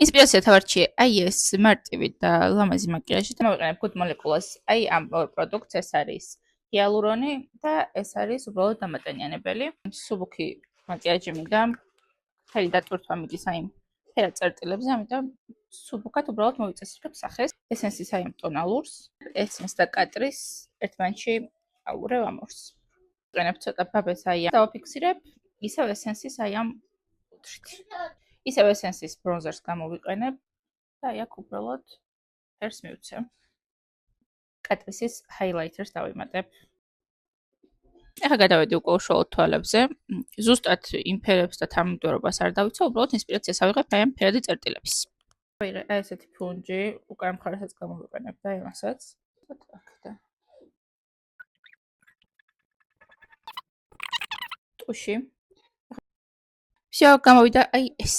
ინსპირაცია თავარჩია აი ეს მარტივი და ლამაზი მაკიაჟი და მოვიყენებ Good Molecules აი ამ პროდუქტს ეს არის ჰიალურონი და ეს არის უბრალოდ დამატენიანებელი სუბუქი მაკიაჟი მინდა ხელი დატვირთვა მიდის აი ფერად წერტილებზე ამიტომ სუბუქად უბრალოდ მოვიწესრიგებ სახეს ესენსის აი ამ ტონალურს ესენს და კატრის ერთმანეთში აურევ ამორს ვიყენებ ცოტა ბაბეს აი ამ დავაფიქსირებ ისევ ესენსის აი ამ კუთხით ისევ ესენსის ბრონზერს გამოვიყენებ და აი აქ უბრალოდ ფერს მივცემ. კატრისის ჰაილაითერს დავიმატებ. ეხლა გადავედი უკვე უშუალოდ თვალებზე. ზუსტად იმ ფერებს და თანმიმდევრობას არ დავიცვა, უბრალოდ ინსპირაციას ავიღებ აი ამ ფერადი წერტილების. ვიღე აი ესეთი ფუნჯი, უკან მხარესაც გამოვიყენებ და იმასაც. და ტუში. всё, გამოვიდა აი ეს.